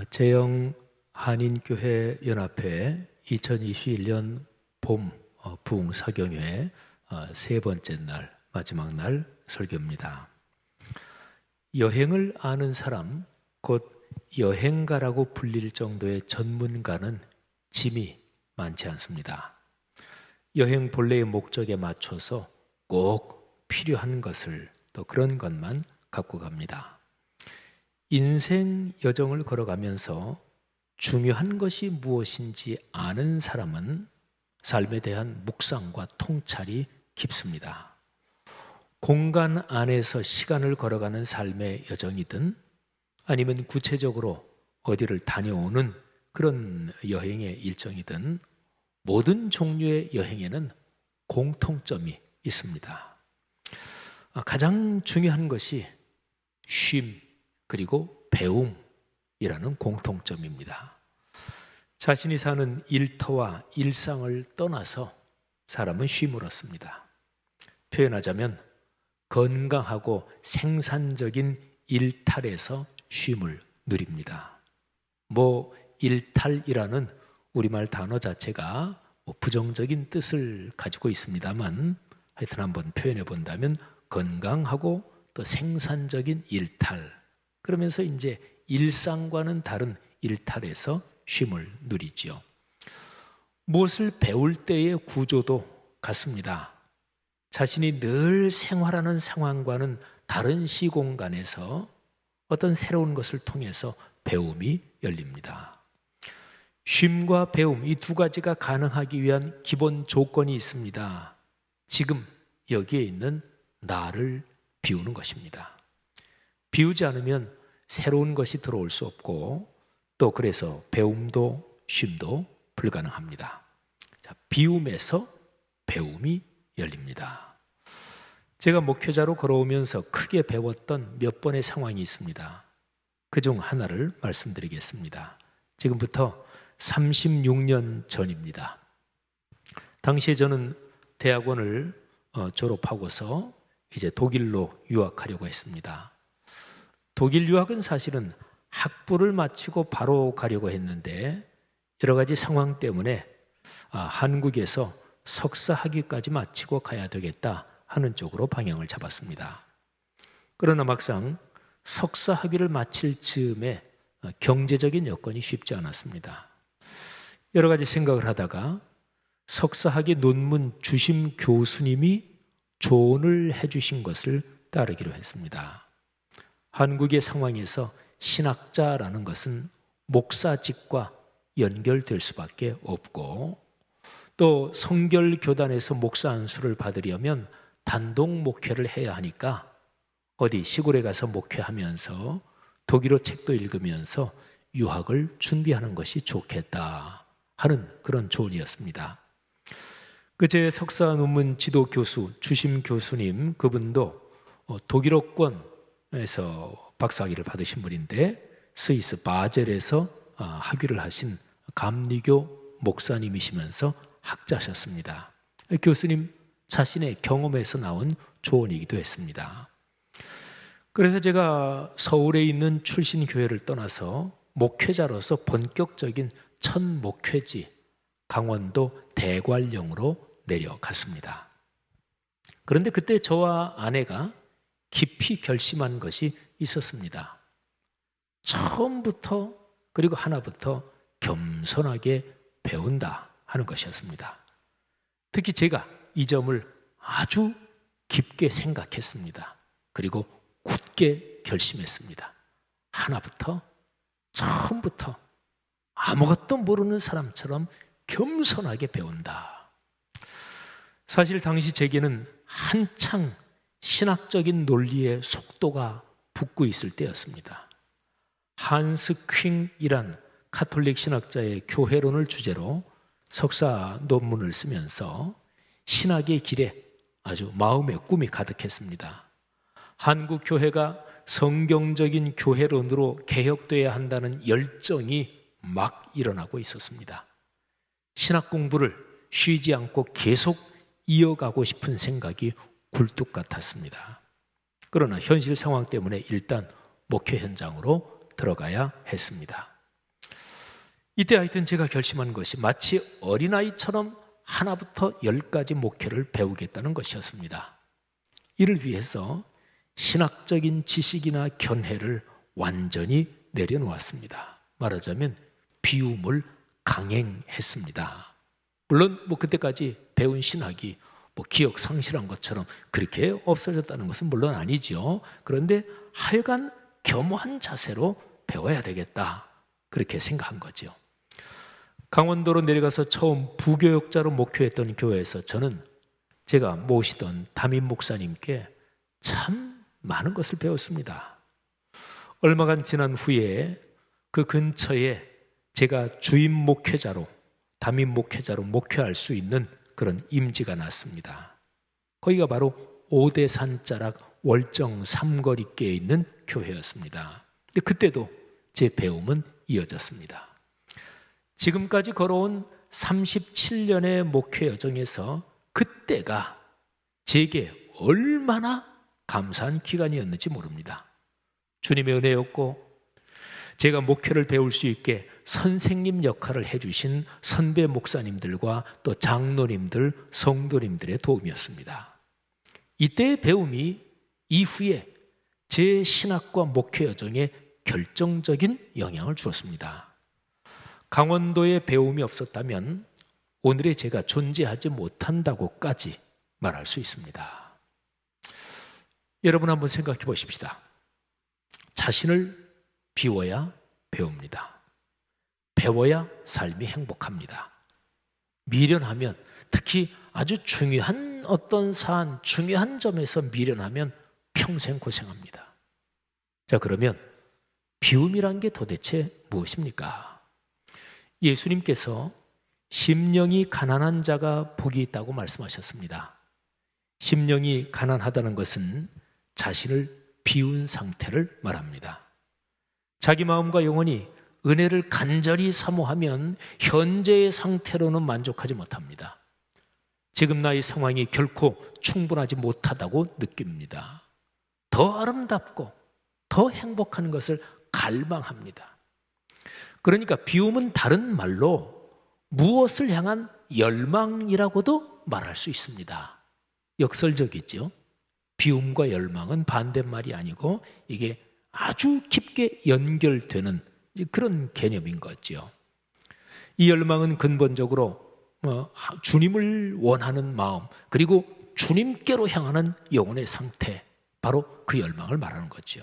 제영 한인교회 연합회 2021년 봄 부흥 사경회 세 번째 날, 마지막 날 설교입니다. 여행을 아는 사람, 곧 여행가라고 불릴 정도의 전문가는 짐이 많지 않습니다. 여행 본래의 목적에 맞춰서 꼭 필요한 것을, 또 그런 것만 갖고 갑니다. 인생 여정을 걸어가면서 중요한 것이 무엇인지 아는 사람은 삶에 대한 묵상과 통찰이 깊습니다. 공간 안에서 시간을 걸어가는 삶의 여정이든 아니면 구체적으로 어디를 다녀오는 그런 여행의 일정이든 모든 종류의 여행에는 공통점이 있습니다. 가장 중요한 것이 쉼, 그리고 배움이라는 공통점입니다. 자신이 사는 일터와 일상을 떠나서 사람은 쉼을 얻습니다. 표현하자면 건강하고 생산적인 일탈에서 쉼을 누립니다. 일탈이라는 우리말 단어 자체가 부정적인 뜻을 가지고 있습니다만 하여튼 한번 표현해 본다면 건강하고 또 생산적인 일탈, 그러면서 이제 일상과는 다른 일탈에서 쉼을 누리지요. 무엇을 배울 때의 구조도 같습니다. 자신이 늘 생활하는 상황과는 다른 시공간에서 어떤 새로운 것을 통해서 배움이 열립니다. 쉼과 배움, 이 두 가지가 가능하기 위한 기본 조건이 있습니다. 지금 여기에 있는 나를 비우는 것입니다. 비우지 않으면 새로운 것이 들어올 수 없고 또 그래서 배움도 쉼도 불가능합니다. 비움에서 배움이 열립니다. 제가 목회자로 걸어오면서 크게 배웠던 몇 번의 상황이 있습니다. 그중 하나를 말씀드리겠습니다. 지금부터 36년 전입니다. 당시에 저는 대학원을 졸업하고서 이제 독일로 유학하려고 했습니다. 독일 유학은 사실은 학부를 마치고 바로 가려고 했는데 여러 가지 상황 때문에 한국에서 석사 학위까지 마치고 가야 되겠다 하는 쪽으로 방향을 잡았습니다. 그러나 막상 석사 학위를 마칠 즈음에 경제적인 여건이 쉽지 않았습니다. 여러 가지 생각을 하다가 석사 학위 논문 주심 교수님이 조언을 해주신 것을 따르기로 했습니다. 한국의 상황에서 신학자라는 것은 목사직과 연결될 수밖에 없고 또 성결교단에서 목사 안수를 받으려면 단독 목회를 해야 하니까 어디 시골에 가서 목회하면서 독일어 책도 읽으면서 유학을 준비하는 것이 좋겠다 하는 그런 조언이었습니다. 제 석사 논문 지도 교수, 주심 교수님 그분도 독일어권에서 박사학위를 받으신 분인데 스위스 바젤에서 학위를 하신 감리교 목사님이시면서 학자셨습니다. 교수님 자신의 경험에서 나온 조언이기도 했습니다. 그래서 제가 서울에 있는 출신 교회를 떠나서 목회자로서 본격적인 첫 목회지 강원도 대관령으로 내려갔습니다. 그런데 그때 저와 아내가 깊이 결심한 것이 있었습니다. 처음부터 그리고 하나부터 겸손하게 배운다 하는 것이었습니다. 특히 제가 이 점을 아주 깊게 생각했습니다. 그리고 굳게 결심했습니다. 하나부터 처음부터 아무것도 모르는 사람처럼 겸손하게 배운다. 사실 당시 제게는 한창 신학적인 논리의 속도가 붙고 있을 때였습니다. 한스 퀼이란 카톨릭 신학자의 교회론을 주제로 석사 논문을 쓰면서 신학의 길에 아주 마음의 꿈이 가득했습니다. 한국 교회가 성경적인 교회론으로 개혁돼야 한다는 열정이 막 일어나고 있었습니다. 신학 공부를 쉬지 않고 계속 이어가고 싶은 생각이 굴뚝 같았습니다. 그러나 현실 상황 때문에 일단 목회 현장으로 들어가야 했습니다. 이때 하여튼 제가 결심한 것이 마치 어린아이처럼 하나부터 10까지 목회를 배우겠다는 것이었습니다. 이를 위해서 신학적인 지식이나 견해를 완전히 내려놓았습니다. 말하자면 비움을 강행했습니다. 물론 그때까지 배운 신학이 기억 상실한 것처럼 그렇게 없어졌다는 것은 물론 아니죠. 그런데 하여간 겸허한 자세로 배워야 되겠다, 그렇게 생각한 거죠. 강원도로 내려가서 처음 부교역자로 목회했던 교회에서 저는 제가 모시던 담임 목사님께 참 많은 것을 배웠습니다. 얼마간 지난 후에 그 근처에 제가 주임 목회자로, 담임 목회자로 목회할 수 있는 그런 임지가 났습니다. 거기가 바로 오대산자락 월정 삼거리께에 있는 교회였습니다. 근데 그때도 제 배움은 이어졌습니다. 지금까지 걸어온 37년의 목회 여정에서 그때가 제게 얼마나 감사한 기간이었는지 모릅니다. 주님의 은혜였고, 제가 목회를 배울 수 있게 선생님 역할을 해주신 선배 목사님들과 또 장로님들, 성도님들의 도움이었습니다. 이때의 배움이 이후에 제 신학과 목회 여정에 결정적인 영향을 주었습니다. 강원도의 배움이 없었다면 오늘의 제가 존재하지 못한다고까지 말할 수 있습니다. 여러분 한번 생각해 보십시다. 자신을 비워야 배웁니다. 배워야 삶이 행복합니다. 미련하면, 특히 아주 중요한 어떤 사안, 중요한 점에서 미련하면 평생 고생합니다. 자, 그러면 비움이란 게 도대체 무엇입니까? 예수님께서 심령이 가난한 자가 복이 있다고 말씀하셨습니다. 심령이 가난하다는 것은 자신을 비운 상태를 말합니다. 자기 마음과 영혼이 은혜를 간절히 사모하면 현재의 상태로는 만족하지 못합니다. 지금 나의 상황이 결코 충분하지 못하다고 느낍니다. 더 아름답고 더 행복한 것을 갈망합니다. 그러니까 비움은 다른 말로 무엇을 향한 열망이라고도 말할 수 있습니다. 역설적이죠. 비움과 열망은 반대말이 아니고 이게 아주 깊게 연결되는 그런 개념인 거죠. 이 열망은 근본적으로 주님을 원하는 마음, 그리고 주님께로 향하는 영혼의 상태, 바로 그 열망을 말하는 거죠.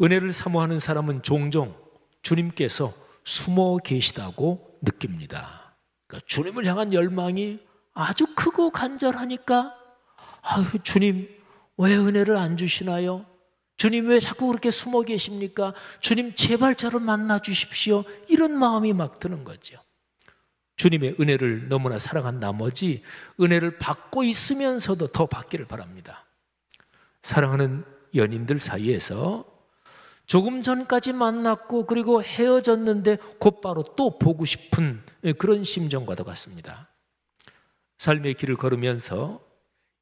은혜를 사모하는 사람은 종종 주님께서 숨어 계시다고 느낍니다. 그러니까 주님을 향한 열망이 아주 크고 간절하니까 주님 왜 은혜를 안 주시나요? 주님 왜 자꾸 그렇게 숨어 계십니까? 주님 제발 저를 만나 주십시오. 이런 마음이 막 드는 거죠. 주님의 은혜를 너무나 사랑한 나머지 은혜를 받고 있으면서도 더 받기를 바랍니다. 사랑하는 연인들 사이에서 조금 전까지 만났고 그리고 헤어졌는데 곧바로 또 보고 싶은 그런 심정과도 같습니다. 삶의 길을 걸으면서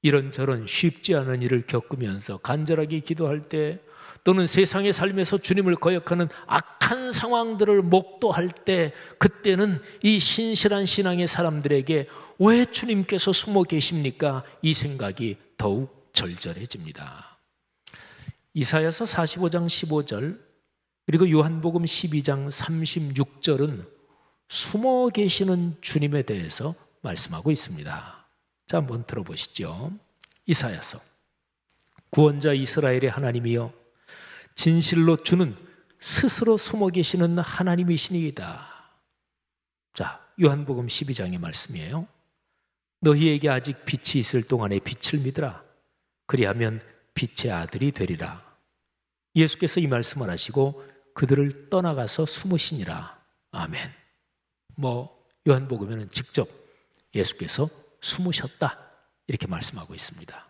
이런저런 쉽지 않은 일을 겪으면서 간절하게 기도할 때, 또는 세상의 삶에서 주님을 거역하는 악한 상황들을 목도할 때, 그때는 이 신실한 신앙의 사람들에게 왜 주님께서 숨어 계십니까? 이 생각이 더욱 절절해집니다. 이사야서 45장 15절 그리고 요한복음 12장 36절은 숨어 계시는 주님에 대해서 말씀하고 있습니다. 자, 한번 들어보시죠. 이사야서. 구원자 이스라엘의 하나님이여, 진실로 주는 스스로 숨어 계시는 하나님이시니이다. 자, 요한복음 12장의 말씀이에요. 너희에게 아직 빛이 있을 동안에 빛을 믿으라. 그리하면 빛의 아들이 되리라. 예수께서 이 말씀을 하시고 그들을 떠나가서 숨으시니라. 아멘. 요한복음에는 직접 예수께서 숨으셨다, 이렇게 말씀하고 있습니다.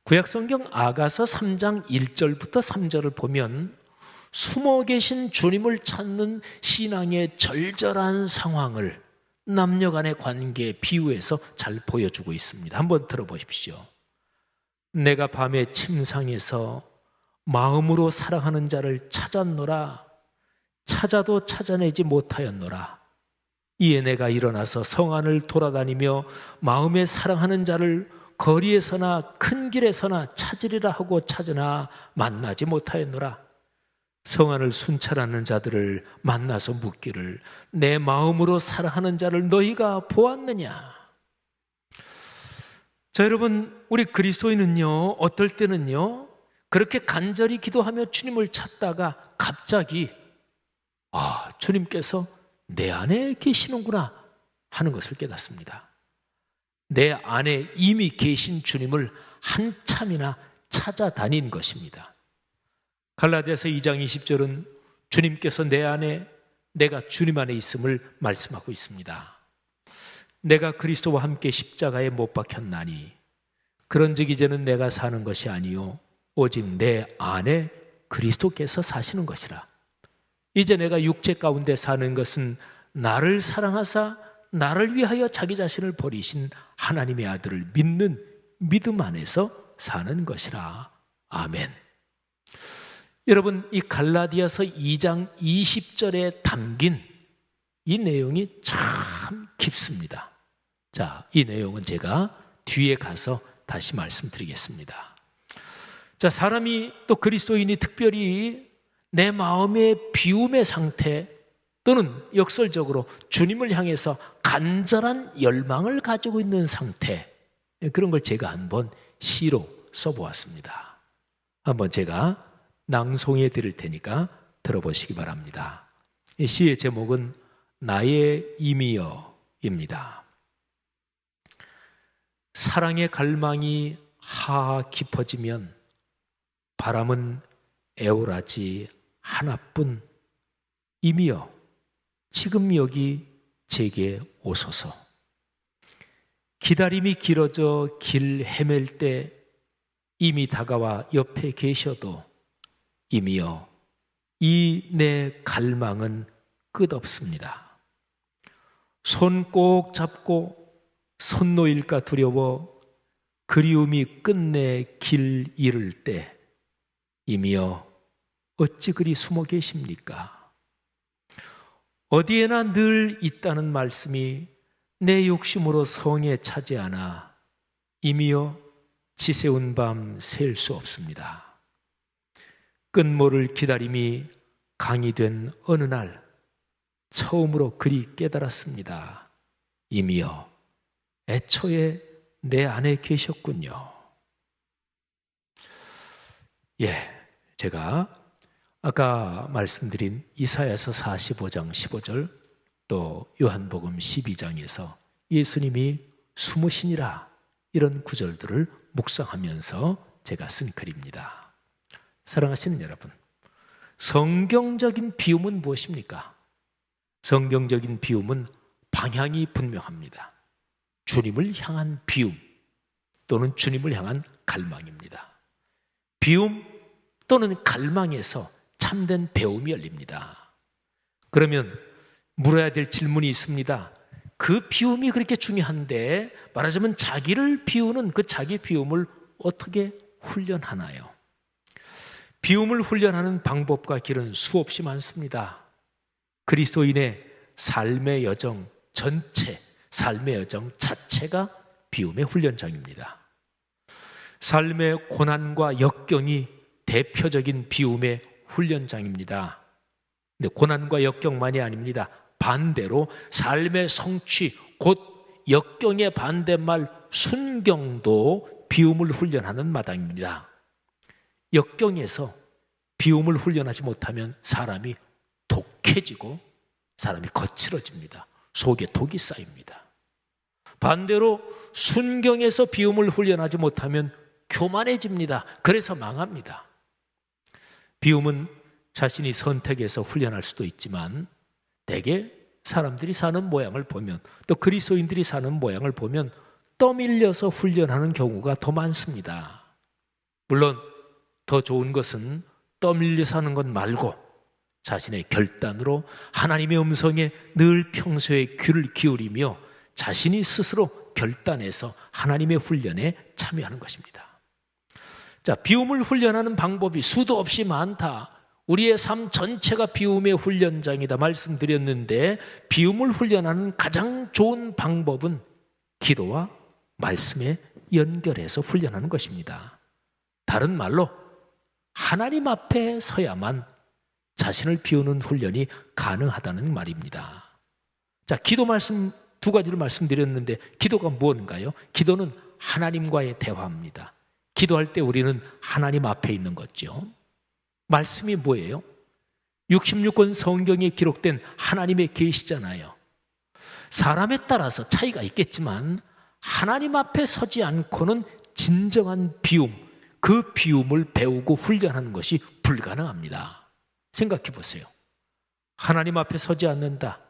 구약성경 아가서 3장 1절부터 3절을 보면 숨어 계신 주님을 찾는 신앙의 절절한 상황을 남녀 간의 관계에 비유해서 잘 보여주고 있습니다. 한번 들어보십시오. 내가 밤에 침상에서 마음으로 사랑하는 자를 찾았노라. 찾아도 찾아내지 못하였노라. 이에 내가 일어나서 성 안을 돌아다니며 마음에 사랑하는 자를 거리에서나 큰 길에서나 찾으리라 하고 찾으나 만나지 못하였노라. 성 안을 순찰하는 자들을 만나서 묻기를 내 마음으로 사랑하는 자를 너희가 보았느냐? 자, 여러분, 우리 그리스도인은요, 어떨 때는요, 그렇게 간절히 기도하며 주님을 찾다가 갑자기 주님께서 내 안에 계시는구나 하는 것을 깨닫습니다. 내 안에 이미 계신 주님을 한참이나 찾아다닌 것입니다. 갈라디아서 2장 20절은 주님께서 내 안에, 내가 주님 안에 있음을 말씀하고 있습니다. 내가 그리스도와 함께 십자가에 못 박혔나니 그런즉 이제는 내가 사는 것이 아니요 오직 내 안에 그리스도께서 사시는 것이라. 이제 내가 육체 가운데 사는 것은 나를 사랑하사 나를 위하여 자기 자신을 버리신 하나님의 아들을 믿는 믿음 안에서 사는 것이라. 아멘. 여러분, 이 갈라디아서 2장 20절에 담긴 이 내용이 참 깊습니다. 자, 이 내용은 제가 뒤에 가서 다시 말씀드리겠습니다. 자, 사람이 또 그리스도인이 특별히 내 마음의 비움의 상태 또는 역설적으로 주님을 향해서 간절한 열망을 가지고 있는 상태, 그런 걸 제가 한번 시로 써보았습니다. 한번 제가 낭송해 드릴 테니까 들어보시기 바랍니다. 이 시의 제목은 나의 임이여입니다. 사랑의 갈망이 깊어지면 바람은 애월하지 하나뿐. 임이여 지금 여기 제게 오소서. 기다림이 길어져 길 헤맬 때 이미 다가와 옆에 계셔도 임이여 이 내 갈망은 끝없습니다. 손 꼭 잡고 손 놓일까 두려워 그리움이 끝내 길 잃을 때 임이여 어찌 그리 숨어 계십니까? 어디에나 늘 있다는 말씀이 내 욕심으로 성에 차지 않아 임이여 지새운 밤 셀 수 없습니다. 끝모를 기다림이 강이 된 어느 날 처음으로 그리 깨달았습니다. 임이여 애초에 내 안에 계셨군요. 제가 아까 말씀드린 이사야서 45장 15절 또 요한복음 12장에서 예수님이 숨으시니라 이런 구절들을 묵상하면서 제가 쓴 글입니다. 사랑하시는 여러분, 성경적인 비움은 무엇입니까? 성경적인 비움은 방향이 분명합니다. 주님을 향한 비움 또는 주님을 향한 갈망입니다. 비움 또는 갈망에서 참된 배움이 열립니다. 그러면 물어야 될 질문이 있습니다. 그 비움이 그렇게 중요한데 말하자면 자기를 비우는 그 자기 비움을 어떻게 훈련하나요? 비움을 훈련하는 방법과 길은 수없이 많습니다. 그리스도인의 삶의 여정 전체, 삶의 여정 자체가 비움의 훈련장입니다. 삶의 고난과 역경이 대표적인 비움의 훈련장입니다. 근데 고난과 역경만이 아닙니다. 반대로 삶의 성취, 곧 역경의 반대말 순경도 비움을 훈련하는 마당입니다. 역경에서 비움을 훈련하지 못하면 사람이 독해지고 사람이 거칠어집니다. 속에 독이 쌓입니다. 반대로 순경에서 비움을 훈련하지 못하면 교만해집니다. 그래서 망합니다. 비움은 자신이 선택해서 훈련할 수도 있지만 대개 사람들이 사는 모양을 보면 또 그리스도인들이 사는 모양을 보면 떠밀려서 훈련하는 경우가 더 많습니다. 물론 더 좋은 것은 떠밀려서 하는 것 말고 자신의 결단으로 하나님의 음성에 늘 평소에 귀를 기울이며 자신이 스스로 결단해서 하나님의 훈련에 참여하는 것입니다. 자, 비움을 훈련하는 방법이 수도 없이 많다. 우리의 삶 전체가 비움의 훈련장이다 말씀드렸는데, 비움을 훈련하는 가장 좋은 방법은 기도와 말씀에 연결해서 훈련하는 것입니다. 다른 말로 하나님 앞에 서야만 자신을 비우는 훈련이 가능하다는 말입니다. 자, 기도 말씀 두 가지를 말씀드렸는데, 기도가 무엇인가요? 기도는 하나님과의 대화입니다. 기도할 때 우리는 하나님 앞에 있는 거죠. 말씀이 뭐예요? 66권 성경에 기록된 하나님의 계시잖아요. 사람에 따라서 차이가 있겠지만 하나님 앞에 서지 않고는 진정한 비움, 그 비움을 배우고 훈련하는 것이 불가능합니다. 생각해 보세요. 하나님 앞에 서지 않는다.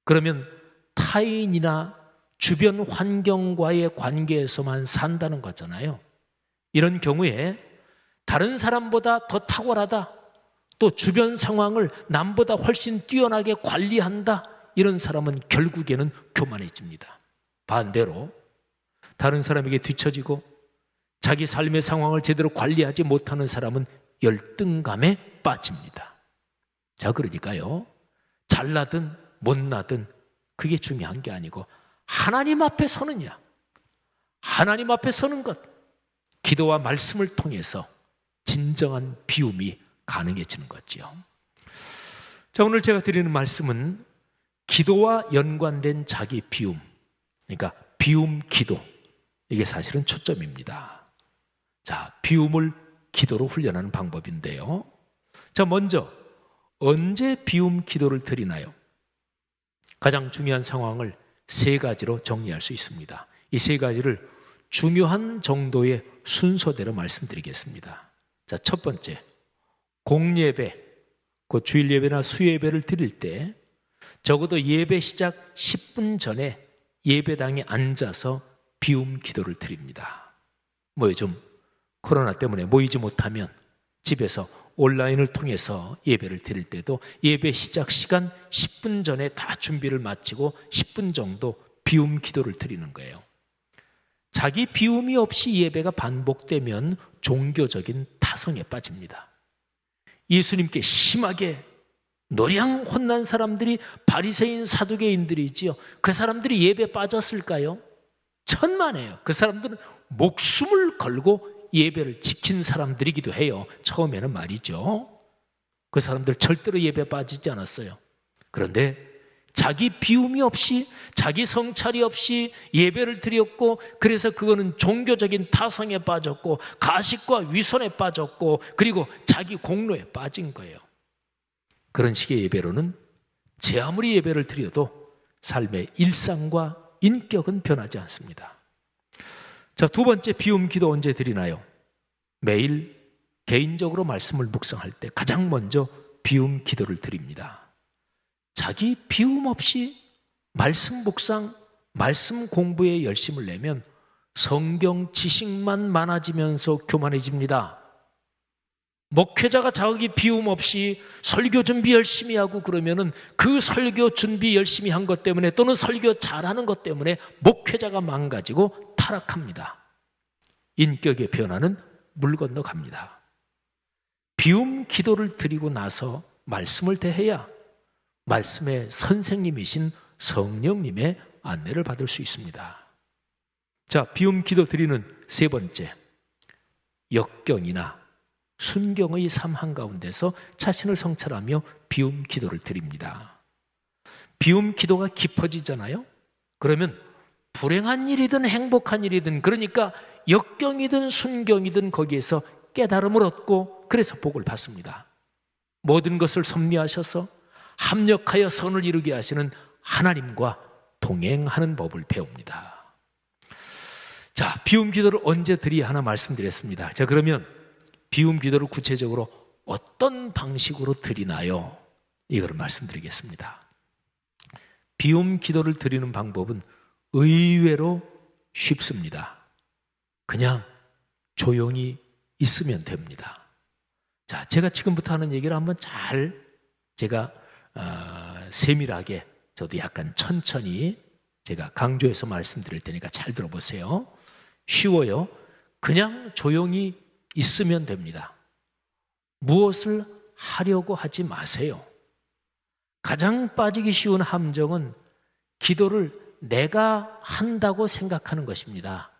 그러면 타인이나 주변 환경과의 관계에서만 산다는 거잖아요. 이런 경우에 다른 사람보다 더 탁월하다, 또 주변 상황을 남보다 훨씬 뛰어나게 관리한다, 이런 사람은 결국에는 교만해집니다. 반대로 다른 사람에게 뒤처지고 자기 삶의 상황을 제대로 관리하지 못하는 사람은 열등감에 빠집니다. 자, 그러니까요, 잘나든 못나든 그게 중요한 게 아니고 하나님 앞에 서느냐, 하나님 앞에 서는 것, 기도와 말씀을 통해서 진정한 비움이 가능해지는 거죠. 자, 오늘 제가 드리는 말씀은 기도와 연관된 자기 비움, 그러니까 비움 기도, 이게 사실은 초점입니다. 자, 비움을 기도로 훈련하는 방법인데요. 자, 먼저 언제 비움 기도를 드리나요? 가장 중요한 상황을 세 가지로 정리할 수 있습니다. 이 세 가지를 중요한 정도의 순서대로 말씀드리겠습니다. 자, 첫 번째, 공예배, 그 주일 예배나 수예배를 드릴 때 적어도 예배 시작 10분 전에 예배당에 앉아서 비움 기도를 드립니다. 뭐 요즘 코로나 때문에 모이지 못하면 집에서 온라인을 통해서 예배를 드릴 때도 예배 시작 시간 10분 전에 다 준비를 마치고 10분 정도 비움 기도를 드리는 거예요. 자기 비움이 없이 예배가 반복되면 종교적인 타성에 빠집니다. 예수님께 심하게 노량 혼난 사람들이 바리새인 사두개인들이지요. 그 사람들이 예배에 빠졌을까요? 천만에요. 그 사람들은 목숨을 걸고 예배를 지킨 사람들이기도 해요. 처음에는 말이죠. 그 사람들 절대로 예배에 빠지지 않았어요. 그런데 자기 비움이 없이, 자기 성찰이 없이 예배를 드렸고, 그래서 그거는 종교적인 타성에 빠졌고, 가식과 위선에 빠졌고, 그리고 자기 공로에 빠진 거예요. 그런 식의 예배로는 제 아무리 예배를 드려도 삶의 일상과 인격은 변하지 않습니다. 자, 두 번째, 비움 기도 언제 드리나요? 매일 개인적으로 말씀을 묵상할 때 가장 먼저 비움 기도를 드립니다. 자기 비움 없이 말씀 묵상, 말씀 공부에 열심을 내면 성경 지식만 많아지면서 교만해집니다. 목회자가 자기 비움 없이 설교 준비 열심히 하고 그러면은 그 설교 준비 열심히 한 것 때문에, 또는 설교 잘하는 것 때문에 목회자가 망가지고 타락합니다. 인격의 변화는 물 건너 갑니다. 비움 기도를 드리고 나서 말씀을 대해야 말씀의 선생님이신 성령님의 안내를 받을 수 있습니다. 자, 비움 기도 드리는 세 번째, 역경이나 순경의 삶 한가운데서 자신을 성찰하며 비움 기도를 드립니다. 비움 기도가 깊어지잖아요. 그러면 불행한 일이든 행복한 일이든, 그러니까 역경이든 순경이든 거기에서 깨달음을 얻고 그래서 복을 받습니다. 모든 것을 섭리하셔서 합력하여 선을 이루게 하시는 하나님과 동행하는 법을 배웁니다. 자, 비움 기도를 언제 드려야 하나 말씀드렸습니다. 자, 그러면 비움 기도를 구체적으로 어떤 방식으로 드리나요? 이걸 말씀드리겠습니다. 비움 기도를 드리는 방법은 의외로 쉽습니다. 그냥 조용히 있으면 됩니다. 자, 제가 지금부터 하는 얘기를 한번 잘 제가 세밀하게, 저도 약간 천천히 제가 강조해서 말씀드릴 테니까 잘 들어보세요. 쉬워요. 그냥 조용히 있으면 됩니다. 무엇을 하려고 하지 마세요. 가장 빠지기 쉬운 함정은 기도를 내가 한다고 생각하는 것입니다.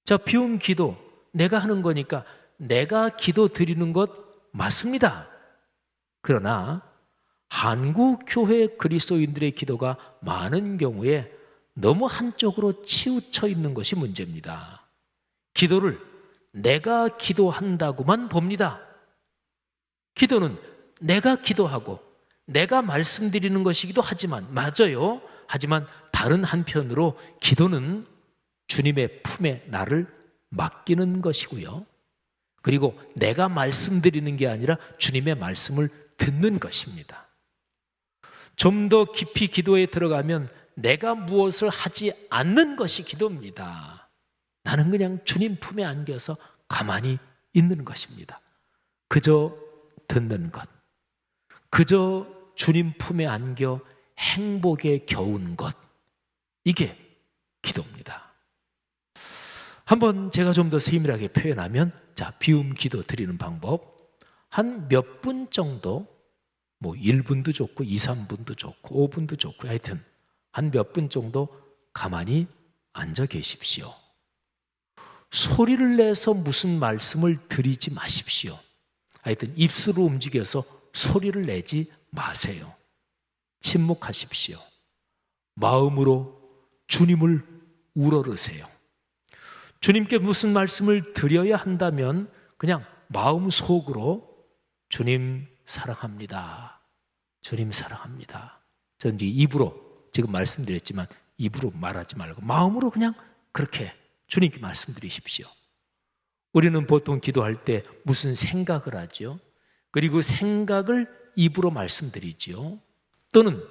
자, 비움 기도 내가 하는 거니까 내가 기도 드리는 것 맞습니다. 그러나 한국 교회 그리스도인들의 기도가 많은 경우에 너무 한쪽으로 치우쳐 있는 것이 문제입니다. 기도를 내가 기도한다고만 봅니다. 기도는 내가 기도하고 내가 말씀드리는 것이기도 하지만, 맞아요. 하지만 다른 한편으로 기도는 주님의 품에 나를 맡기는 것이고요. 그리고 내가 말씀드리는 게 아니라 주님의 말씀을 듣는 것입니다. 좀 더 깊이 기도에 들어가면 내가 무엇을 하지 않는 것이 기도입니다. 나는 그냥 주님 품에 안겨서 가만히 있는 것입니다. 그저 듣는 것, 그저 주님 품에 안겨 행복에 겨운 것, 이게 기도입니다. 한번 제가 좀 더 세밀하게 표현하면, 자, 비움 기도 드리는 방법, 한 몇 분 정도, 뭐 1분도 좋고 2, 3분도 좋고 5분도 좋고 하여튼 한 몇 분 정도 가만히 앉아 계십시오. 소리를 내서 무슨 말씀을 드리지 마십시오. 하여튼 입술을 움직여서 소리를 내지 마세요. 침묵하십시오. 마음으로 주님을 우러르세요. 주님께 무슨 말씀을 드려야 한다면 그냥 마음속으로 주님 사랑합니다. 주님 사랑합니다. 전 이제 입으로 지금 말씀드렸지만 입으로 말하지 말고 마음으로 그냥 그렇게 주님께 말씀드리십시오. 우리는 보통 기도할 때 무슨 생각을 하죠? 그리고 생각을 입으로 말씀드리죠. 또는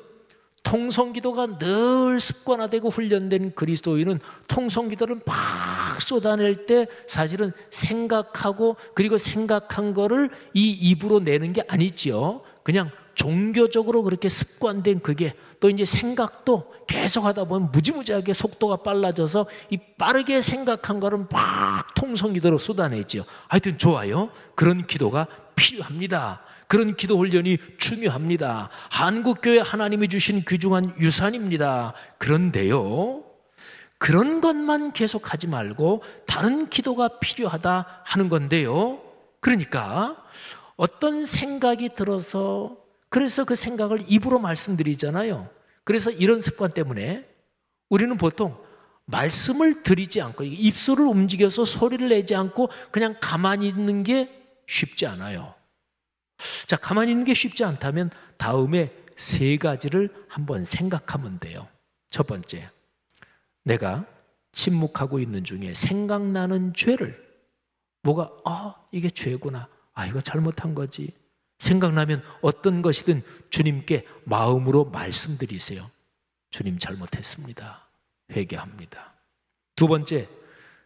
통성기도가 늘 습관화되고 훈련된 그리스도인은 통성기도를 막 쏟아낼 때 사실은 생각하고 그리고 생각한 거를 이 입으로 내는 게 아니지요. 그냥 종교적으로 그렇게 습관된 그게 또 이제 생각도 계속 하다 보면 무지무지하게 속도가 빨라져서 이 빠르게 생각한 거를 막 통성기도로 쏟아내지요. 하여튼 좋아요. 그런 기도가 필요합니다. 그런 기도 훈련이 중요합니다. 한국교회 하나님이 주신 귀중한 유산입니다. 그런데요, 그런 것만 계속하지 말고 다른 기도가 필요하다 하는 건데요. 그러니까 어떤 생각이 들어서 그래서 그 생각을 입으로 말씀드리잖아요. 그래서 이런 습관 때문에 우리는 보통 말씀을 드리지 않고 입술을 움직여서 소리를 내지 않고 그냥 가만히 있는 게 쉽지 않아요. 자, 가만히 있는 게 쉽지 않다면 다음에 3가지를 한번 생각하면 돼요. 첫 번째, 내가 침묵하고 있는 중에 생각나는 죄를, 뭐가 이게 죄구나, 이거 잘못한 거지, 생각나면 어떤 것이든 주님께 마음으로 말씀드리세요. 주님 잘못했습니다. 회개합니다. 두 번째,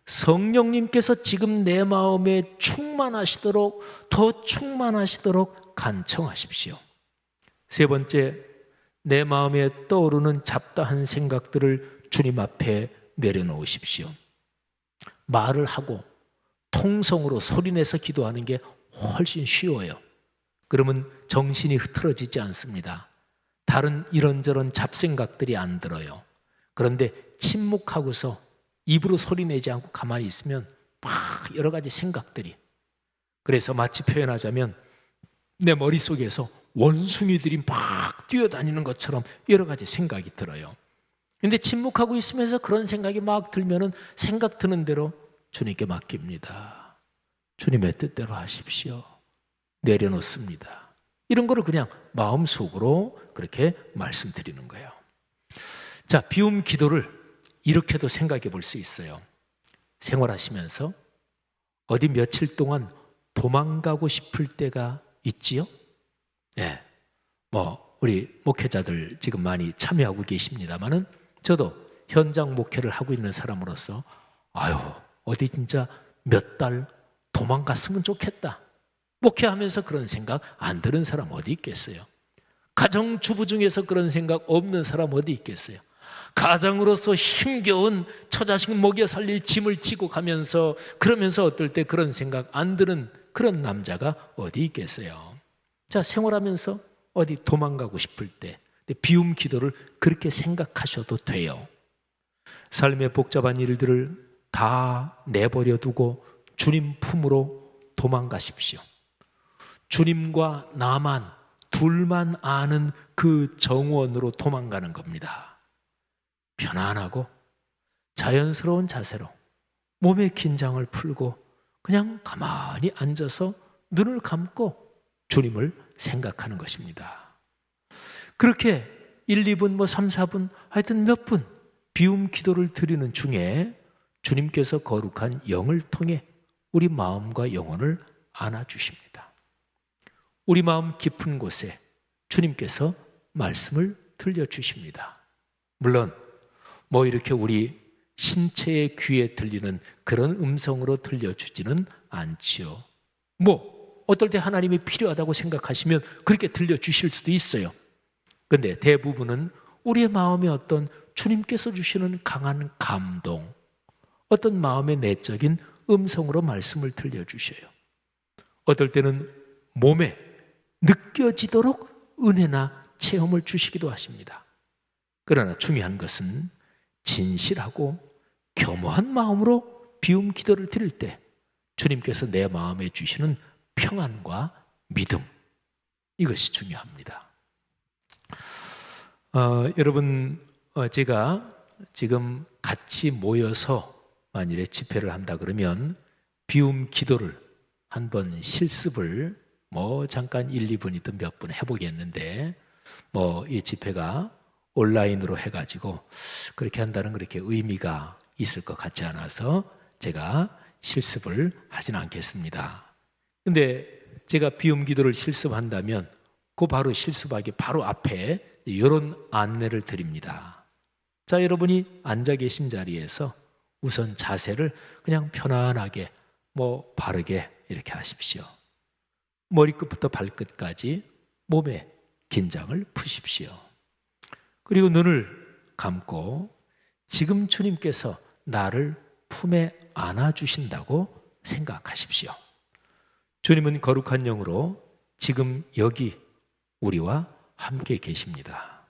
성령님께서 지금 내 마음에 충만하시도록, 더 충만하시도록 간청하십시오. 세 번째, 내 마음에 떠오르는 잡다한 생각들을 주님 앞에 내려놓으십시오. 말을 하고 통성으로 소리내서 기도하는 게 훨씬 쉬워요. 그러면 정신이 흐트러지지 않습니다. 다른 이런저런 잡생각들이 안 들어요. 그런데 침묵하고서 입으로 소리내지 않고 가만히 있으면 막 여러 가지 생각들이, 그래서 마치 표현하자면 내 머릿속에서 원숭이들이 막 뛰어다니는 것처럼 여러 가지 생각이 들어요. 근데 침묵하고 있으면서 그런 생각이 막 들면은 생각 드는 대로 주님께 맡깁니다. 주님의 뜻대로 하십시오. 내려놓습니다. 이런 거를 그냥 마음속으로 그렇게 말씀드리는 거예요. 자, 비움 기도를 이렇게도 생각해 볼 수 있어요. 생활하시면서 어디 며칠 동안 도망가고 싶을 때가 있지요? 네. 우리 목회자들 지금 많이 참여하고 계십니다만은 저도 현장 목회를 하고 있는 사람으로서 어디 진짜 몇 달 도망갔으면 좋겠다. 목회하면서 그런 생각 안 드는 사람 어디 있겠어요? 가정주부 중에서 그런 생각 없는 사람 어디 있겠어요? 가장으로서 힘겨운 처자식 먹여 살릴 짐을 지고 가면서 그러면서 어떨 때 그런 생각 안 드는 그런 남자가 어디 있겠어요? 자, 생활하면서 어디 도망가고 싶을 때 비움 기도를 그렇게 생각하셔도 돼요. 삶의 복잡한 일들을 다 내버려 두고 주님 품으로 도망가십시오. 주님과 나만, 둘만 아는 그 정원으로 도망가는 겁니다. 편안하고 자연스러운 자세로 몸의 긴장을 풀고 그냥 가만히 앉아서 눈을 감고 주님을 생각하는 것입니다. 그렇게 1, 2분, 3, 4분, 하여튼 몇 분 비움 기도를 드리는 중에 주님께서 거룩한 영을 통해 우리 마음과 영혼을 안아주십니다. 우리 마음 깊은 곳에 주님께서 말씀을 들려주십니다. 물론 이렇게 우리 신체의 귀에 들리는 그런 음성으로 들려주지는 않지요. 어떨 때 하나님이 필요하다고 생각하시면 그렇게 들려주실 수도 있어요. 그런데 대부분은 우리의 마음에 어떤 주님께서 주시는 강한 감동, 어떤 마음의 내적인 음성으로 말씀을 들려주셔요. 어떨 때는 몸에 느껴지도록 은혜나 체험을 주시기도 하십니다. 그러나 중요한 것은 진실하고 겸허한 마음으로 비움 기도를 드릴 때 주님께서 내 마음에 주시는 평안과 믿음, 이것이 중요합니다. 여러분, 제가 지금 같이 모여서 만일에 집회를 한다 그러면 비움 기도를 한번 실습을 잠깐 1, 2분이든 몇 분 해보겠는데 이 집회가 온라인으로 해가지고 그렇게 한다는 그렇게 의미가 있을 것 같지 않아서 제가 실습을 하진 않겠습니다. 근데 제가 비움 기도를 실습한다면 그 바로 실습하기 바로 앞에 이런 안내를 드립니다. 자, 여러분이 앉아 계신 자리에서 우선 자세를 그냥 편안하게 바르게 이렇게 하십시오. 머리끝부터 발끝까지 몸에 긴장을 푸십시오. 그리고 눈을 감고 지금 주님께서 나를 품에 안아주신다고 생각하십시오. 주님은 거룩한 영으로 지금 여기 우리와 함께 계십니다.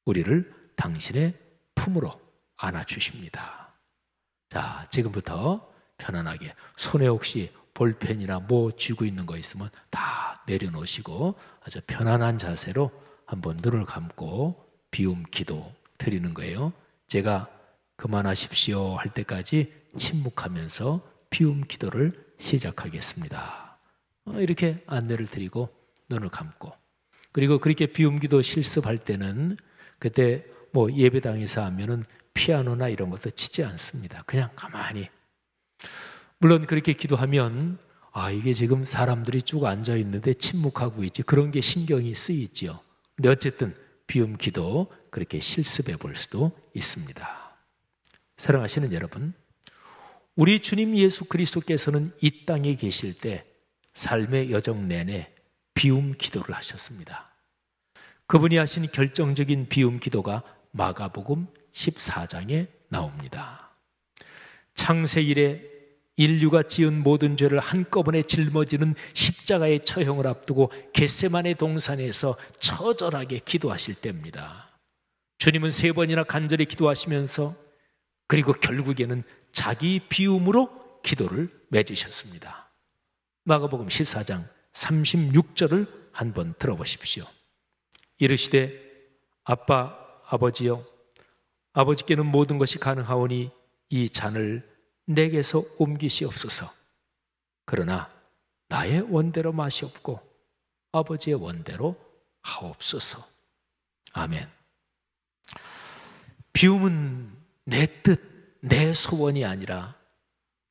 우리를 당신의 품으로 안아주십니다. 자, 지금부터 편안하게 손에 혹시 볼펜이나 쥐고 있는 거 있으면 다 내려놓으시고 아주 편안한 자세로 한번 눈을 감고 비움 기도 드리는 거예요. 제가 그만하십시오 할 때까지 침묵하면서 비움 기도를 시작하겠습니다. 이렇게 안내를 드리고 눈을 감고, 그리고 그렇게 비움 기도 실습할 때는 그때 예배당에서 하면은 피아노나 이런 것도 치지 않습니다. 그냥 가만히. 물론 그렇게 기도하면 이게 지금 사람들이 쭉 앉아 있는데 침묵하고 있지, 그런 게 신경이 쓰이지요. 근데 어쨌든 비움 기도 그렇게 실습해 볼 수도 있습니다. 사랑하시는 여러분, 우리 주님 예수 그리스도께서는 이 땅에 계실 때 삶의 여정 내내 비움 기도를 하셨습니다. 그분이 하신 결정적인 비움 기도가 마가복음 14장에 나옵니다. 창세 이래 인류가 지은 모든 죄를 한꺼번에 짊어지는 십자가의 처형을 앞두고 겟세마네 동산에서 처절하게 기도하실 때입니다. 주님은 3번이나 간절히 기도하시면서 그리고 결국에는 자기 비움으로 기도를 맺으셨습니다. 마가복음 14장 36절을 한번 들어보십시오. 이르시되 아빠 아버지여, 아버지께는 모든 것이 가능하오니 이 잔을 내게서 옮기시옵소서. 그러나 나의 원대로 마시옵고 아버지의 원대로 하옵소서. 아멘. 비움은 내 뜻, 내 소원이 아니라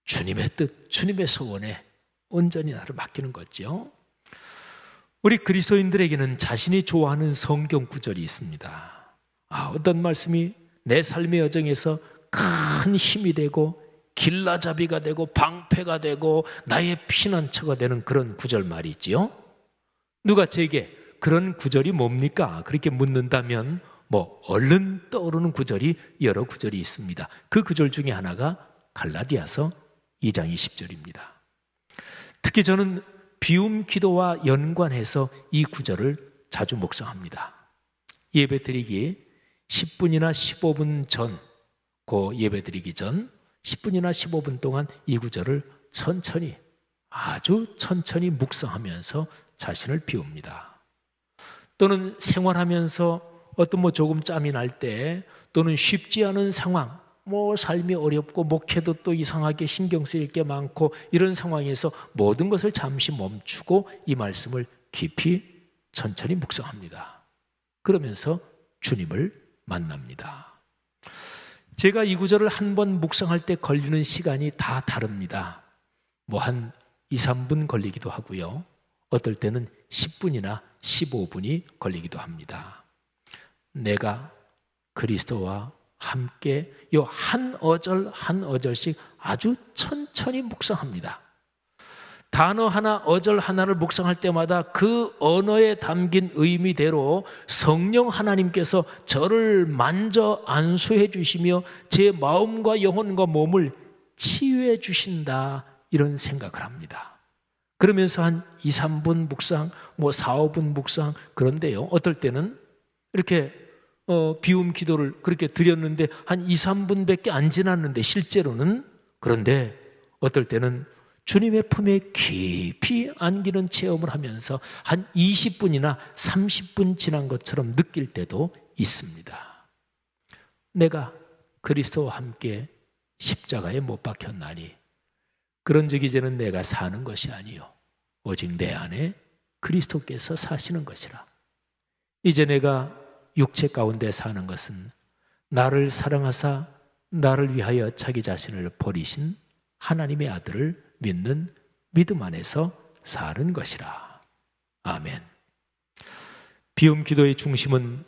주님의 뜻, 주님의 소원에 온전히 나를 맡기는 거죠. 우리 그리스도인들에게는 자신이 좋아하는 성경 구절이 있습니다. 어떤 말씀이 내 삶의 여정에서 큰 힘이 되고 길라잡이가 되고 방패가 되고 나의 피난처가 되는 그런 구절 말이지요. 누가 제게 그런 구절이 뭡니까? 그렇게 묻는다면 얼른 떠오르는 구절이 여러 구절이 있습니다. 그 구절 중에 하나가 갈라디아서 2장 20절입니다. 특히 저는 비움 기도와 연관해서 이 구절을 자주 묵상합니다. 예배 드리기 10분이나 15분 전, 그 예배 드리기 전 10분이나 15분 동안 이 구절을 천천히, 아주 천천히 묵상하면서 자신을 비웁니다. 또는 생활하면서 어떤 조금 짬이 날 때, 또는 쉽지 않은 상황, 삶이 어렵고 목회도 또 이상하게 신경 쓰일 게 많고 이런 상황에서 모든 것을 잠시 멈추고 이 말씀을 깊이 천천히 묵상합니다. 그러면서 주님을 만납니다. 제가 이 구절을 한 번 묵상할 때 걸리는 시간이 다 다릅니다. 한 2, 3분 걸리기도 하고요. 어떨 때는 10분이나 15분이 걸리기도 합니다. 내가 그리스도와 함께 요 한 어절 한 어절씩 아주 천천히 묵상합니다. 단어 하나, 어절 하나를 묵상할 때마다 그 언어에 담긴 의미대로 성령 하나님께서 저를 만져 안수해 주시며 제 마음과 영혼과 몸을 치유해 주신다, 이런 생각을 합니다. 그러면서 한 2, 3분 묵상, 4, 5분 묵상, 그런데요, 어떨 때는 이렇게 비움 기도를 그렇게 드렸는데 한 2, 3분밖에 안 지났는데 실제로는, 그런데 어떨 때는 주님의 품에 깊이 안기는 체험을 하면서 한 20분이나 30분 지난 것처럼 느낄 때도 있습니다. 내가 그리스도와 함께 십자가에 못 박혔나니 그런 적 이제는 내가 사는 것이 아니요 오직 내 안에 그리스도께서 사시는 것이라. 이제 내가 육체 가운데 사는 것은 나를 사랑하사 나를 위하여 자기 자신을 버리신 하나님의 아들을 믿는 믿음 안에서 사는 것이라. 아멘. 비움 기도의 중심은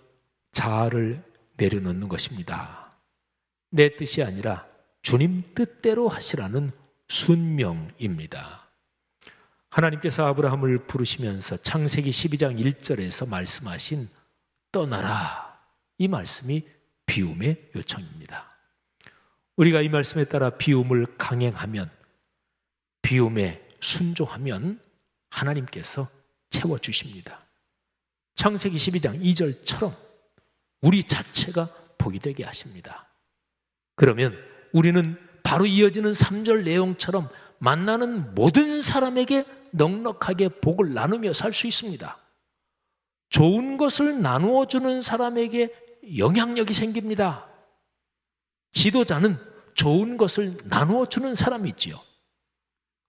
자아를 내려놓는 것입니다. 내 뜻이 아니라 주님 뜻대로 하시라는 순명입니다. 하나님께서 아브라함을 부르시면서 창세기 12장 1절에서 말씀하신 떠나라, 이 말씀이 비움의 요청입니다. 우리가 이 말씀에 따라 비움을 강행하면, 비움에 순종하면 하나님께서 채워주십니다. 창세기 12장 2절처럼 우리 자체가 복이 되게 하십니다. 그러면 우리는 바로 이어지는 3절 내용처럼 만나는 모든 사람에게 넉넉하게 복을 나누며 살 수 있습니다. 좋은 것을 나누어 주는 사람에게 영향력이 생깁니다. 지도자는 좋은 것을 나누어 주는 사람이 있지요.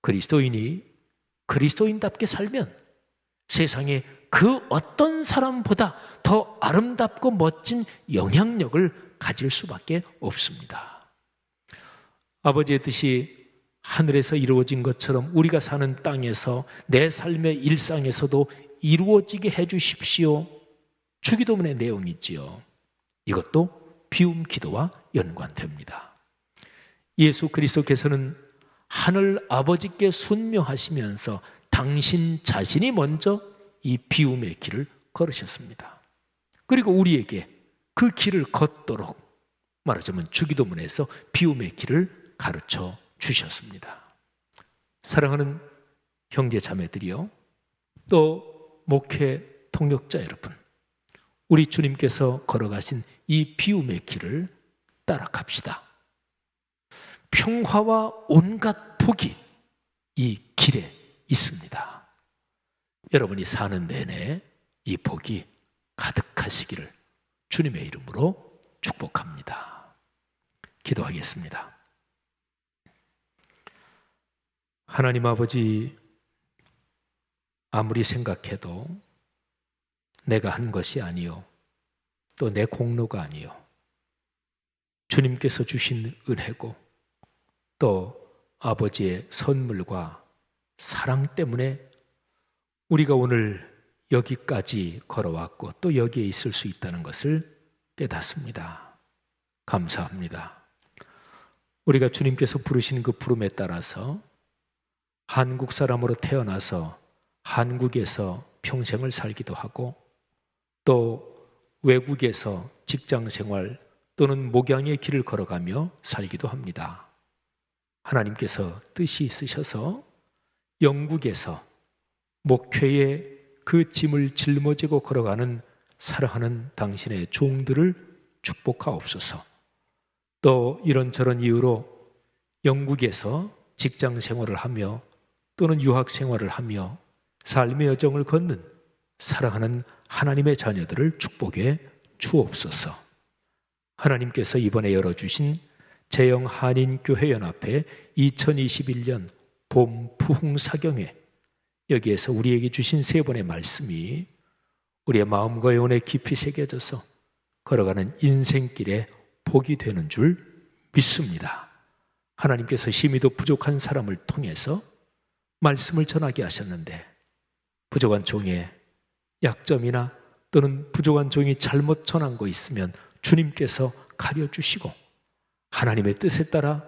그리스도인이 그리스도인답게 살면 세상에 그 어떤 사람보다 더 아름답고 멋진 영향력을 가질 수밖에 없습니다. 아버지의 뜻이 하늘에서 이루어진 것처럼 우리가 사는 땅에서, 내 삶의 일상에서도 이루어지게 해 주십시오. 주기도문의 내용이지요. 이것도 비움 기도와 연관됩니다. 예수 그리스도께서는 하늘 아버지께 순명하시면서 당신 자신이 먼저 이 비움의 길을 걸으셨습니다. 그리고 우리에게 그 길을 걷도록, 말하자면 주기도문에서 비움의 길을 가르쳐 주셨습니다. 사랑하는 형제 자매들이요, 또 목회 동역자 여러분, 우리 주님께서 걸어가신 이 비움의 길을 따라갑시다. 평화와 온갖 복이 이 길에 있습니다. 여러분이 사는 내내 이 복이 가득하시기를 주님의 이름으로 축복합니다. 기도하겠습니다. 하나님 아버지, 아무리 생각해도 내가 한 것이 아니요, 또 내 공로가 아니요, 주님께서 주신 은혜고 또 아버지의 선물과 사랑 때문에 우리가 오늘 여기까지 걸어왔고 또 여기에 있을 수 있다는 것을 깨닫습니다. 감사합니다. 우리가 주님께서 부르신 그 부름에 따라서 한국 사람으로 태어나서 한국에서 평생을 살기도 하고, 또 외국에서 직장 생활 또는 목양의 길을 걸어가며 살기도 합니다. 하나님께서 뜻이 있으셔서 영국에서 목회에 그 짐을 짊어지고 걸어가는 사랑하는 당신의 종들을 축복하옵소서. 또 이런저런 이유로 영국에서 직장 생활을 하며 또는 유학 생활을 하며 삶의 여정을 걷는 사랑하는 하나님의 자녀들을 축복해 주옵소서. 하나님께서 이번에 열어주신 제영 한인교회연합회 2021년 봄 부흥사경회, 여기에서 우리에게 주신 세 번의 말씀이 우리의 마음과 영혼에 깊이 새겨져서 걸어가는 인생길에 복이 되는 줄 믿습니다. 하나님께서 힘이도 부족한 사람을 통해서 말씀을 전하게 하셨는데 부족한 종의 약점이나 또는 부족한 종이 잘못 전한 거 있으면 주님께서 가려주시고 하나님의 뜻에 따라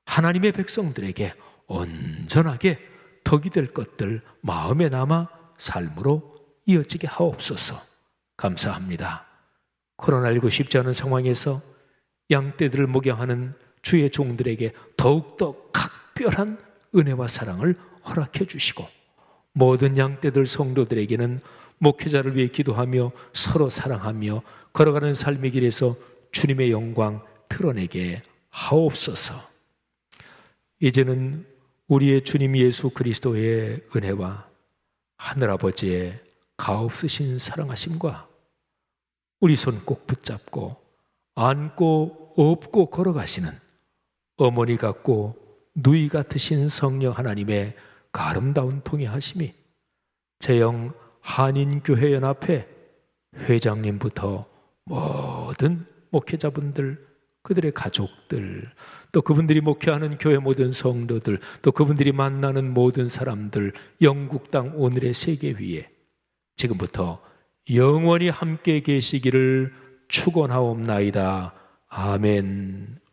하나님의 백성들에게 온전하게 덕이 될 것들 마음에 남아 삶으로 이어지게 하옵소서. 감사합니다. 코로나19 쉽지 않은 상황에서 양떼들을 목양하는 주의 종들에게 더욱더 각별한 은혜와 사랑을 허락해 주시고 모든 양떼들 성도들에게는 목회자를 위해 기도하며 서로 사랑하며 걸어가는 삶의 길에서 주님의 영광 드러내게 하옵소서. 이제는 우리의 주님 예수 그리스도의 은혜와 하늘아버지의 가없으신 사랑하심과 우리 손 꼭 붙잡고 안고 업고 걸어가시는 어머니 같고 누이 같으신 성령 하나님의 아름다운 통해하심이 제영 한인교회연합회 회장님부터 모든 목회자분들, 그들의 가족들, 또 그분들이 목회하는 교회 모든 성도들, 또 그분들이 만나는 모든 사람들, 영국 땅 오늘의 세계 위에 지금부터 영원히 함께 계시기를 축원하옵나이다. 아멘.